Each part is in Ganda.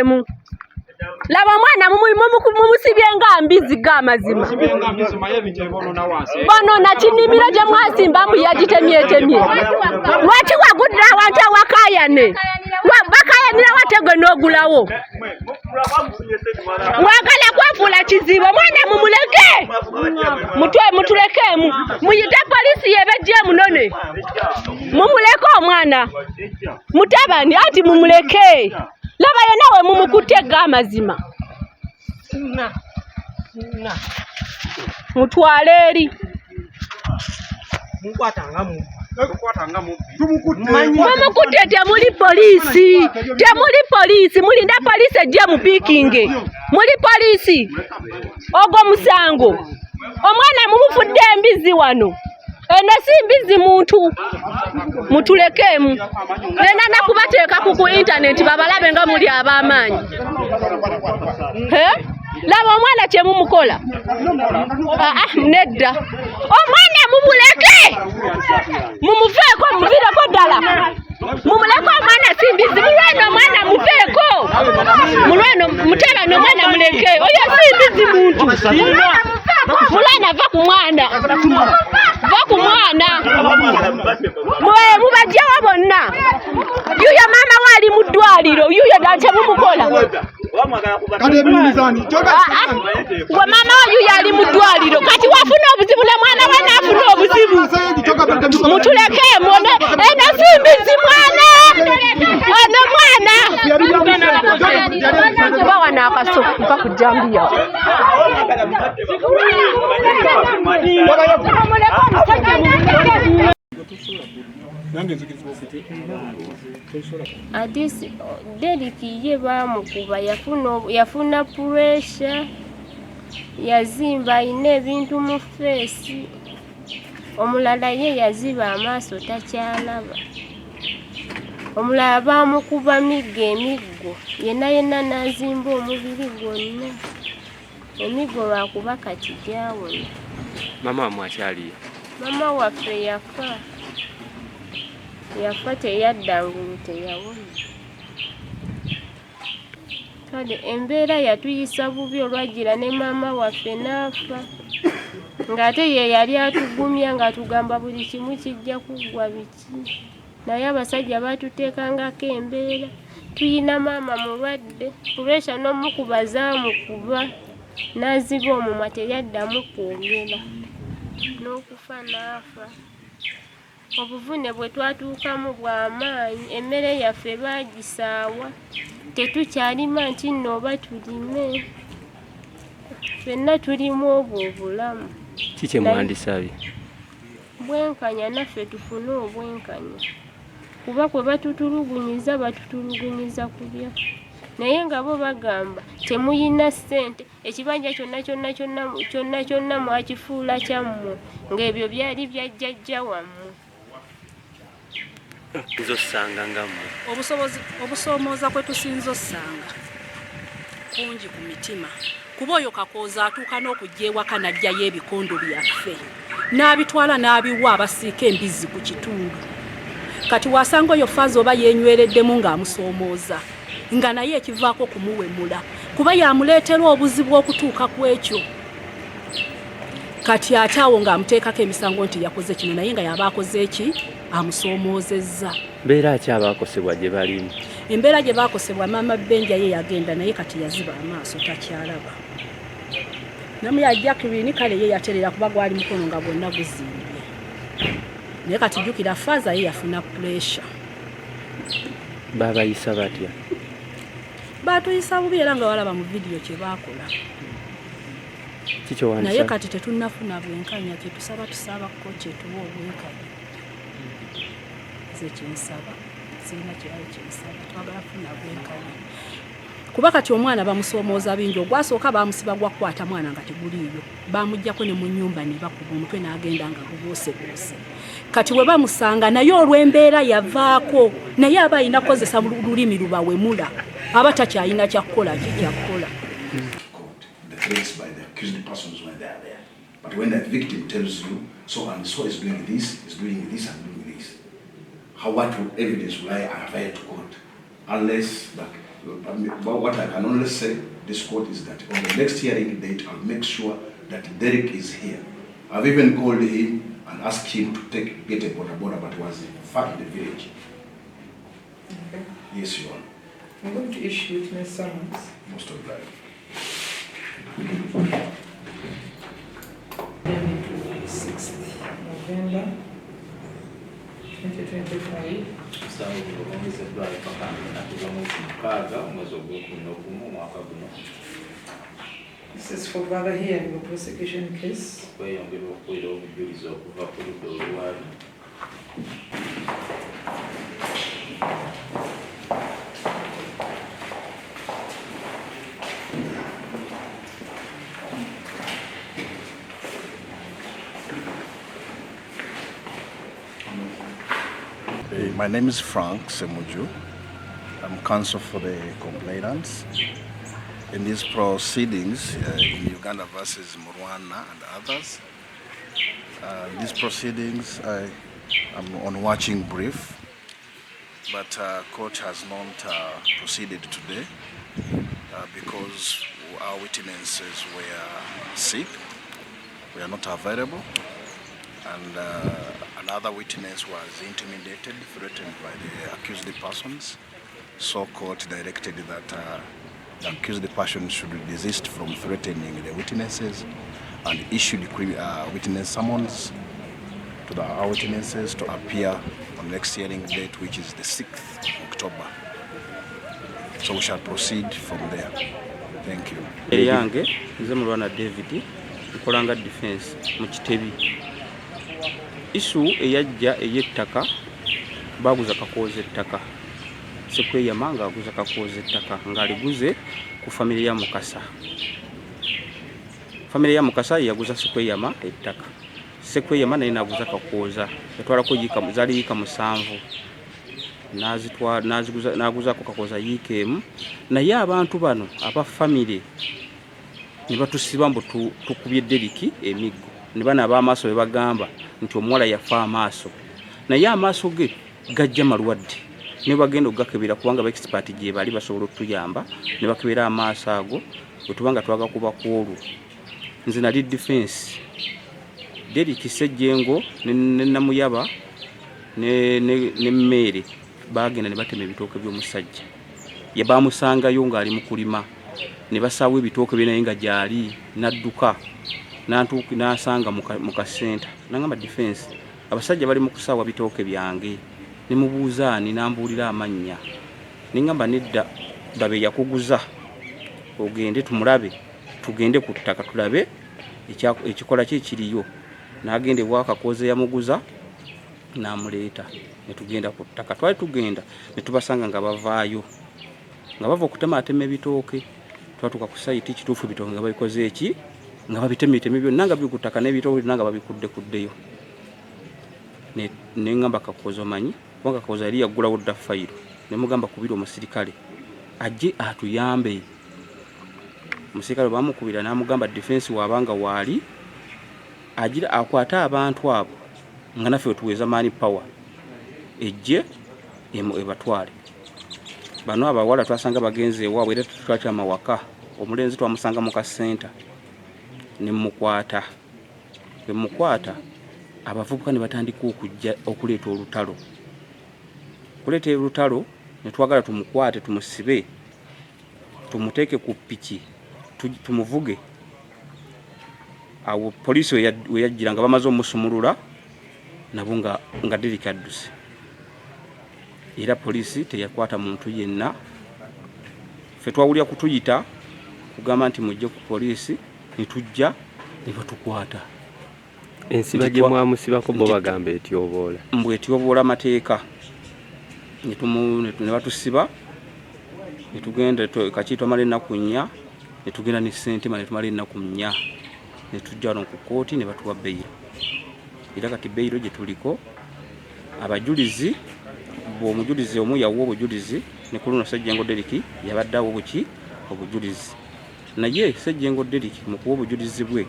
mutulekemu. Laba mwana mumusibye ngambizi gamazima. Bono na kinimiro gye mwasimba mbu yagitemyetemye. Lwaki wagudde awantu awakayane? Bakayanira watego n'ogulawo. Mwagala kwafuula kizibu mwana mumuleke. Mutulekemu. Muyite polisi yebejje munone. Mumuleke omwana. Mutabani ati mumuleke. Laba yenawe mumukutte gamazima. Mutwale eri. Mumukutte temuli polisi. Temuli polisi. Mulinda polisi ejje mupikinge. Muli polisi. Ogwo musango. Omwana mumufudde embizi wano. Eno si mbizi muntu. Mutulekemu. Nena nakubateeka ku internet babalabe nga muli ab'amaanyi. Laba omwana kye mumukola. Nedda. Omwana mumuleke. Mumuveeko muvireko ddala. Mumuleke omwana si mbizi. Mulwana omwana muveeko. Mulwana mutabani omwana muleke. Oyo si mbizi muntu. Mulwana va ku mwana. Va ku mwana. Mubajjawo bonna. Yuyo maama wali mu ddwaliro. Yuyo dante mumukola. Wa mama yuyo ali mu ddwaliro. Kati wafuna obuzibu ne mwana we n'afuna obuzibu. Mutulekemu. Eno si mbizi mwana. Ono mwana. Bawa n'akaso mpa ku Jambiya. Adisi Deriki ye bamukuba yafuna pressure yazimba ine ebintu mu face. Omulala ye yaziba amaaso takyalaba. Omulala bamukuba emiggo yenna nazimba omubiri gwonna. Emiggo lwakuba kati gyawona. Mama mwakyaliyo. Mama waffe yafa teyaddangulu teyawona. Kale embeera yatuyisa bubi olwagira ne mama waffe n'afa. Ng'ate ye yali atugumya ng'atugamba buli kimu kijja kuggwa biki. Naye abasajja batuteekangako embeera. Tuyina maama mulwadde. Puresha n'omukuba zaamukuba. N'aziba omumwa teyaddamu kwogera. N'okufa n'afa. Obuvune bwe twatuukamu bw'amaanyi. Emmere yaffe baagisaawa. Tetukyalima nti nno oba tulime. Ffenna tulimu obwo obulamu. Kiki mwandisabye? Bwenkanya naffe tufune obwenkanya. Kuba kwe batutulugunyiza ku byaffe. Naye nga bo bagamba temuyina ssente. Ekibanja kyonna mwakifuula kyammwe. Ng'ebyo byali bya jjajja wammwe. Nzosanga ngammwe. Obusoomooza kwe tusinza ossanga kungi ku mitima. Kuba oyo kakooza atuuka n'okujja ewaka n'ajjayo ebikondo byaffe. N'abitwala n'abiwa abasiika embizi ku kitundu. Kati wasanga oyo faazi oba yeenywereddemu ng'amusoomooza. Nga naye ekivaako kumuwemula. Kuba yamuleetera obuzibu okutuuka ku ekyo. Kati ate awo ng'amuteekako emisango nti yakoze kino naye nga yaba akoze eki? Amusoomoozezza. Mbeera ki abaakosebwa gye balimu? Embeera gye baakosebwa maama Benja ye yagenda naye kati yaziba amaaso takyalaba. Namu ya Jacqueline kale ye yaterera kuba gwali mukono nga bwonna guzimbye. Naye kati jjukira faaza ye yafuna pressure. Baabayisa batya? Baatuyisa bubi era nga walaba mu vidiyo kye baakola. Kikyo naye kati tetunnafuna bwenkanya kye tusaba ko kye tuwa obwenkanya. Ze kinsaba sirina kirala kinsaba twagala kufuna bwenkanya. Kuba kati omwana bamusoomooza bingi ogwasooka bamusiba gwakwata mwana nga teguliiyo. Bamuggyako ne mu nnyumba ne bakuba omutwe n'agenda nga gubuusebuuse. Kati we bamusanga naye olw'embeera yavaako naye aba alina kukozesa lulimi lubawemula aba takyalina kyakkola kyakkola. But when that victim tells you, so and so is doing this, and doing this, what evidence will I have to court? Unless But what I can only say, this court, is that on the next hearing date, I'll make sure that Derek is here. I've even called him and asked him to get a border, but he was far in the village. Okay. Yes, Your Honor. I'm going to issue witness summons. Most obliged. Dated to 6th November 2025. This is for further hearing of prosecution case. My name is Frank Semuju. I'm counsel for the complainants. In these proceedings in Uganda versus Murwana and others, these proceedings I'm on watching brief, but court has not proceeded today because our witnesses were sick, we are not available, and another witness was intimidated, threatened by the accused persons. So court directed that the accused person should desist from threatening the witnesses and issued witness summons to our witnesses to appear on next hearing date, which is the 6th October. So we shall proceed from there. Thank you. Eyange nze Mulwana David nkolanga defense mu Kitebi. Issue eyajja ey'ettaka baguza kakooza ettaka. Sekweyama ng'aguza kakooza ettaka ng'aliguze ku famire ya Mukasa. Famire ya Mukasa yaguza Sekweyama ettaka. Sekweyama naye n'aguza kakooza. Yatwalako zaali yiika 7. N'aguzaako kakooza yiika 1. Naye abantu bano aba famire ne batusiba mbu tukubye Deriki emiggo. Ne bano ab'amaaso be bagamba nti omuwala yafa amaaso. Naye amaaso ge gajja malwadde. Ne bagenda okugakebera kubanga ba expert gye bali basobola okutuyamba ne bakebera amaaso ago bwe tubanga twagakuba ku olwo. Nze nali defense Deriki Ssejjengo ne Namuyaba ne Mmere bagenda ne batema ebitooke by'omusajja. Bamusangayo ng'ali mu kulima ne basaawa ebitooke bye naye nga gyali n'adduka n'asanga mu kasenta. Nangamba defense abasajja bali mu kusaawa bitooke byange. Ne mubuuzaani n'ambuulira amannya. Ne ngamba nedda babe yakuguza ogende tumulabe tugende ku ttaka tulabe ekikola kye kiriyo. N'agende bwakakooza yamuguza n'amuleeta ne tugenda ku ttaka. Twali tugenda ne tubasanga nga bavaayo nga bava okutemaatema ebitooke. Twatuuka ku sayiti kituufu ebitooke nga babikoze eki nga babitemitemi byonna nga biri ku ttaka n'ebitooke byonna nga babikuddekuddeyo. Ne ngamba kakooza omanyi kubanga kakooza yali yaggulawo dda fayiro. Ne mugamba kubira omusirikale ajje atuyambe. Omusirikale bamukubira n'amugamba defense wabanga waali agira akwata abantu abo nga naffe wetuweeza maani power ejje ebatwale. Bano abawala twasanga bagenze ewaabwe era tutwakyama waka. Omulenzi twamusanga mu kasenta ne mukwata. Bwe mukwata abavubuka ne batandika okujja okuleeta olutalo. Kuleeta olutalo ne twagala tumukwate tumusibe tumuteeke ku ppiki tumuvuge. Awo poliisi we yajjira nga bamaze omusumulula nabo nga Deriki adduse. Era poliisi teyakwata muntu yenna. Ffe twawulira kutuyita kugamba nti mujje ku poliisi ne tujja ne batukwata. Ensiba gye mwamusibako bo bagamba etyoboola. Mbwe etyoboola amateeka. Ne batusiba ne tugenda kaki twamala ennaku 4 ne tugenda ne Ssentema ne tumala ennaku 4 ne tujja wano ku kooti ne batuwa beyiro. Era kati beyiro gye tuliko abajulizi omujulizi omu yawwa obujulizi ne ku luno Ssejjengo Deriki yabadde awo obujulizi. Naye Ssejjengo Deriki mu kuwa obujulizi bwe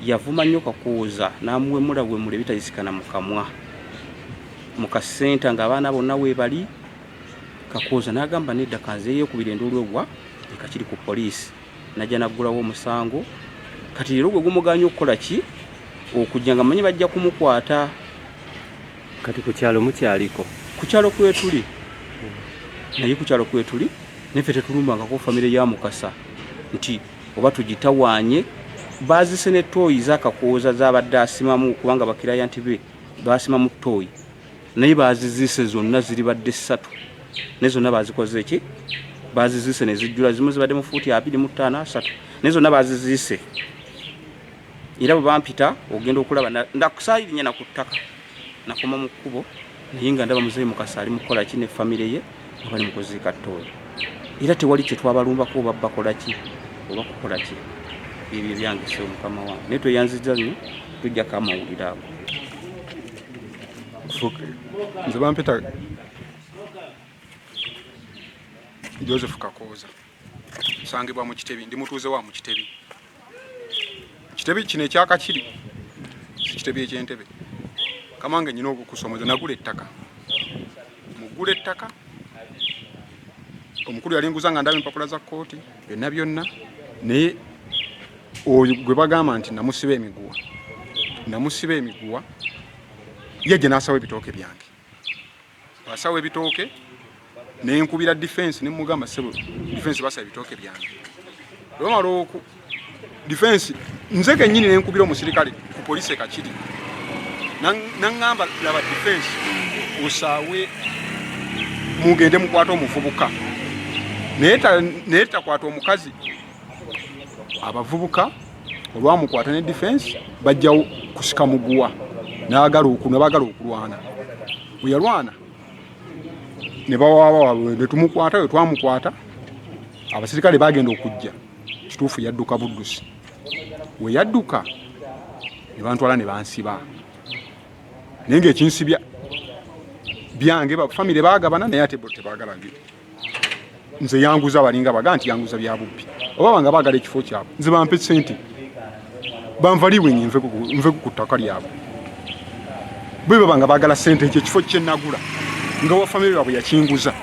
yavuma nnyo kakooza n'amuwemula ebitayisikana mu kamwa mu kasenta ng'abaana bonna we bali Kakooza n'agamba nedda kanzeeyo ku birendo olwebwa ekakiri ku poliisi najja naggulawo omusango kati leero gwe gumuganya okukola ki okujja nga manyi bajja kumukwata kati ku kyalo mukyaliko ku kyalo kwetuli naye ku kyalo kwetuli neffe tetulumbangako famire ya Mukasa nti oba tugitawaanye baazise ne tooyi z'Akakooza z'abadde asimamu kubanga bakirayanti be baasimamu tooyi naye baazizise zonna ziri badde 3 naye zonna baazikoze ki baazizise ne zijjula zimu zibadde mu fuuti 25 3 naye zonna baazizise era bwe bampita ogenda okulaba ndakusaayirinya na ku ttaka nakoma mu kkubo naye nga ndaba muzeeyi Mukasa ali mukola ki ne famire ye nga bali mu kuziika tooyi era tewali kye twabalumbako oba bakola ki oba kukola ki ebyo byange se mukama wange naye tweyanziza nnyo tujjako amawulire ago nze bampita Joseph Kakooza nsangibwa mu Kitebi ndi mutuuze wa mu Kitebi Kitebi kino ekyakakiri si Kitebi eky'Entebe kamange nyina okukusomeza nagula ettaka mugula ettaka omukulu yali nguza nga ndaba empapula za kkooti byonna naye oyo gwe bagamba nti namusiba emiguwa yajja n'asawa ebitooke byange asawa ebitooke nenkubira defense nemugamba sebo defense basa ebitooke byange lwamala oku defense nze kennyini nenkubira omusirikale ku poliisi ekakiri naŋŋamba laba defense osaawe mugende mukwata omuvubuka naye takwata omukazi abavubuka olwamukwata ne defense bajjawo kusika muguwa n'agala okulwana bwe yalwana ne bawaaba ne tumukwata we twamukwata abasirikale bagenda okujja kituufu yadduka buddusi we yadduka ne bantwala ne bansiba naye ng'ekinsibya byange famire bagabana naye ate tebagala nze yanguza balinga baga nti yanguza bya bubbi oba banga bagala ekifo kyabwe nze bampe ssente banvaliwe nve ku ttaka lyabwe bwe babanga bagala ssente ekyo ekifo kye nagula nga wa famire yabwe yakinguza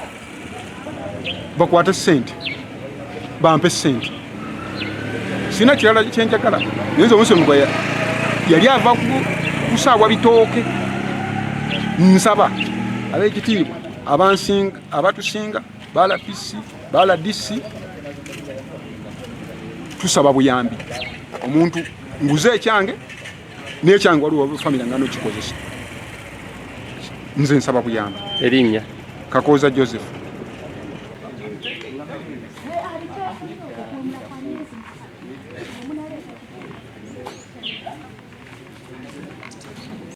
bakwate ssente bampe ssente sina kirala kyenjagala naye nze omusemugwa yali ava kusaabwa bitooke nsaba ab'ekitiibwa abatusinga bala PC bala DC tusaba buyambi omuntu nguze ekyange n'ekyange waliwo famire ngano kikozesa nze nsaba buyambi erinnya Kakooza Joseph